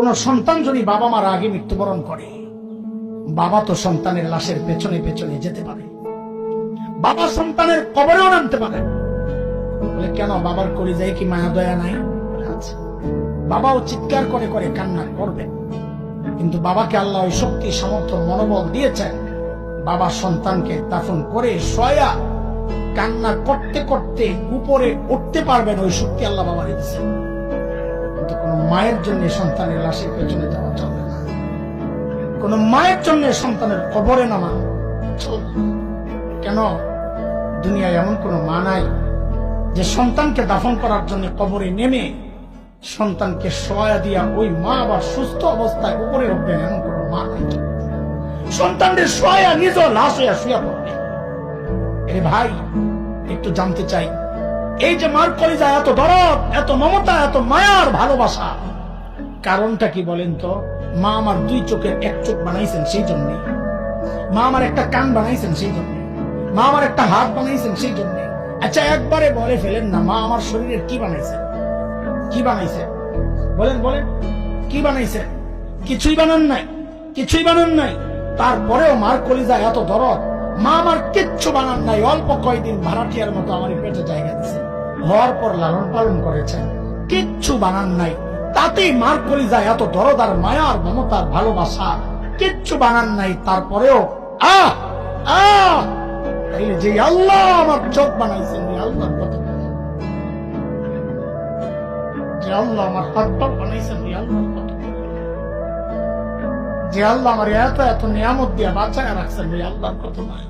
কোন সন্তান যদি বাবা মার আগে মৃত্যুবরণ করে, বাবা তো সন্তানের লাশের পেছনে পেছনে যেতে পারে, বাবা সন্তানের কবরেও নামতে পারে। বলে কেন, বাবার কলিজায় কি মায়া দয়া নাই? বাবাও চিৎকার করে করে কান্না করবে, কিন্তু বাবাকে আল্লাহ ওই শক্তি সামর্থ্য মনোবল দিয়েছেন, বাবা সন্তানকে দাফন করে শোয়া কান্না করতে করতে উপরে উঠতে পারবেন, ওই শক্তি আল্লাহ বাবা দিয়েছে। কিন্তু কোন মায়ের জন্য সন্তানের লাশের পেছনে যাওয়া চলবে না, কোন মায়ের জন্য সন্তানের কবরে নামা চলবে না। কেন, দুনিয়ায় এমন কোন মা নাই যে সন্তানকে দাফন করার জন্য কবরে নেমে সন্তানকে শোয়া দিয়া ওই মা আবার সুস্থ অবস্থায় উপরে উঠবেন, এমন কোন মা নাই। সন্তানদের শোয়া নিজ লাশ হইয়া শুয়া পড়বে। এ ভাই, একটু জানতে চাই, এই যে মার কলিজা এত দরদ, এত মমতা, এত মায়ার ভালোবাসা, কারণটা কি বলেন তো? মা আমার দুই চোখের এক চোখ বানাইছেন সেই জন্যে, মা আমার একটা কান বানাইছেন সেই জন্যে, মা আমার একটা হাত বানাইছেন সেই জন্যে। আচ্ছা একবারে বলে ফেলেন না, মা আমার শরীরের কি বানাইছেন? কি বানাইছে বলেন, বলেন কি বানাইছে? কিছুই বানান নাই, কিছুই বানান নাই। তারপরেও মার কলিজা এত দরদ, মা আমার কিচ্ছু বানান নাই, অল্প কয়দিন ভাড়াটিয়ার মতো আমার পেটে জায়গা দিয়েছে, হওয়ার পর লালন পালন করেছেন, কিচ্ছু বানান নাই, তাতেই মার কলিজা এত দরদ আর মায়ার মমতার ভালোবাসা, কিচ্ছু বানান নাই। তারপরেও যে আল্লাহ আমার চোখ বানাইছেন, আল্লাহর কথা, যে আল্লাহ আমার হাত পা বানাইছেন, আল্লাহর কথা, যে আল্লাহ আমার এত এত নিয়ামত দিয়া বাঁচায় রাখছেন, আল্লাহর কথা নয়।